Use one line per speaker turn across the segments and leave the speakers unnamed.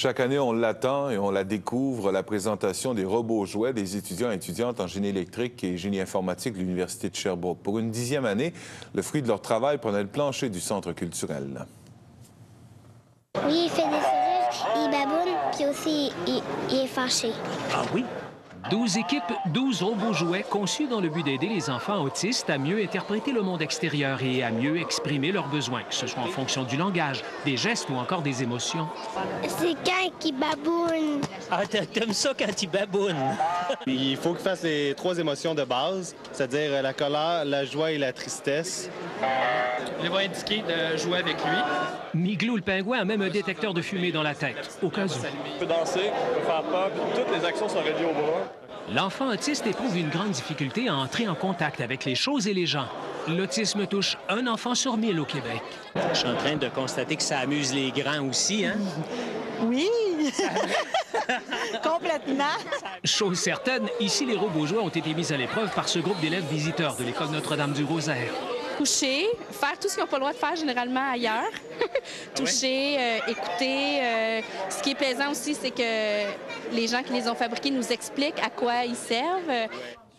Chaque année, on l'attend et on la découvre, la présentation des robots jouets des étudiants et étudiantes en génie électrique et génie informatique de l'Université de Sherbrooke. Pour une 10e année, le fruit de leur travail prenait le plancher du centre culturel.
Oui, il fait des sourires, il baboune, puis aussi, il est fâché.
Ah oui? 12 équipes, 12 robots jouets conçus dans le but d'aider les enfants autistes à mieux interpréter le monde extérieur et à mieux exprimer leurs besoins, que ce soit en fonction du langage, des gestes ou encore des émotions.
C'est quand il baboune.
Ah, t'aimes ça quand il baboune?
Il faut qu'il fasse les 3 émotions de base, c'est-à-dire la colère, la joie et la tristesse.
Il va indiquer de jouer avec lui.
Miglou le pingouin a même un détecteur de fumée dans la tête, au cas où.
Il peut danser, il peut faire peur, puis toutes les actions sont reliées au bras.
L'enfant autiste éprouve une grande difficulté à entrer en contact avec les choses et les gens. L'autisme touche un enfant sur 1000 au Québec.
Je suis en train de constater que ça amuse les grands aussi, hein?
Oui! Complètement!
Chose certaine, ici, les robots jouets ont été mis à l'épreuve par ce groupe d'élèves visiteurs de l'École Notre-Dame-du-Rosaire.
Toucher, faire tout ce qu'ils n'ont pas le droit de faire généralement ailleurs. Toucher, écouter. Ce qui est plaisant aussi, c'est que les gens qui les ont fabriqués nous expliquent à quoi ils servent.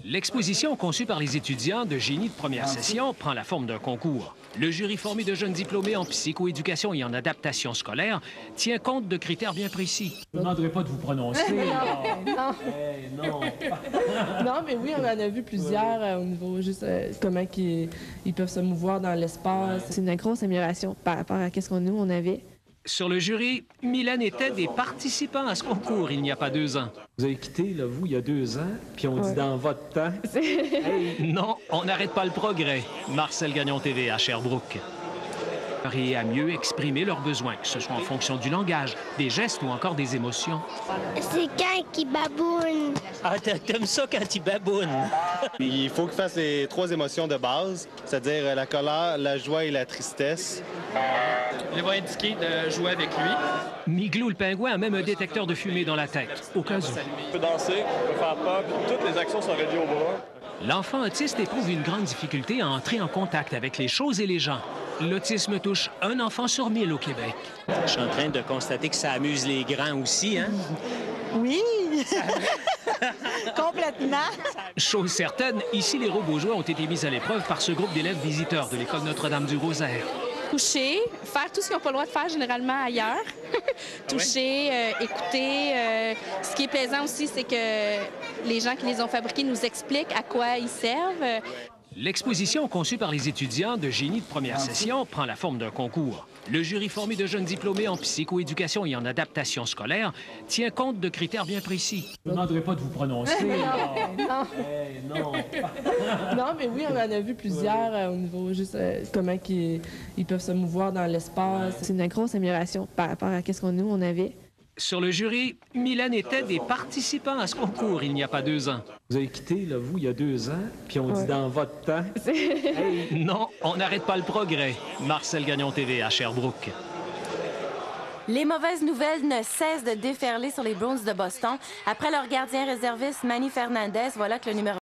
L'exposition conçue par les étudiants de génie de première session prend la forme d'un concours. Le jury formé de jeunes diplômés en psychoéducation et en adaptation scolaire tient compte de critères bien précis.
Je ne demanderai pas de vous prononcer.
Non.
Non.
Non, mais oui, on en a vu plusieurs au niveau juste comment ils peuvent se mouvoir dans l'espace.
C'est une grosse amélioration par rapport à ce qu'on nous on avait.
Sur le jury, Mylène était des participants à ce concours il n'y a pas 2 ans.
Vous avez quitté, là, vous, il y a 2 ans, puis on dit dans votre temps.
Hey. Non, on n'arrête pas le progrès. Marcel Gagnon TV à Sherbrooke. Et à mieux exprimer leurs besoins, que ce soit en fonction du langage, des gestes ou encore des émotions.
C'est quand il baboune.
Ah, t'aimes ça quand il baboune?
Il faut qu'il fasse les 3 émotions de base, c'est-à-dire la colère, la joie et la tristesse.
Il va indiquer de jouer avec lui.
Miglou le pingouin a même un détecteur de fumée dans la tête, au cas où.
Il peut danser, il peut faire peur, puis toutes les actions sont reliées au bras.
L'enfant autiste éprouve une grande difficulté à entrer en contact avec les choses et les gens. L'autisme touche un enfant sur 1000 au Québec.
Je suis en train de constater que ça amuse les grands aussi, hein?
Oui! Complètement!
Chose certaine, ici, les robots jouets ont été mis à l'épreuve par ce groupe d'élèves visiteurs de l'École Notre-Dame-du-Rosaire.
Toucher, faire tout ce qu'ils n'ont pas le droit de faire généralement ailleurs. Toucher, écouter. Ce qui est plaisant aussi, c'est que les gens qui les ont fabriqués nous expliquent à quoi ils servent.
L'exposition conçue par les étudiants de génie de première session prend la forme d'un concours. Le jury formé de jeunes diplômés en psychoéducation et en adaptation scolaire tient compte de critères bien précis.
Je ne demanderai pas de vous prononcer.
Non. Non, mais oui, on en a vu plusieurs au niveau juste comment ils peuvent se mouvoir dans l'espace.
C'est une grosse amélioration par rapport à ce qu'on nous on avait.
Sur le jury, Mylène était des participants à ce concours il n'y a pas 2 ans.
Vous avez quitté, là, vous, il y a 2 ans, puis on dit dans votre temps.
Hey. Non, on n'arrête pas le progrès. Marcel Gagnon TV à Sherbrooke.
Les mauvaises nouvelles ne cessent de déferler sur les Bruins de Boston. Après leur gardien réserviste Manny Fernandez, voilà que le numéro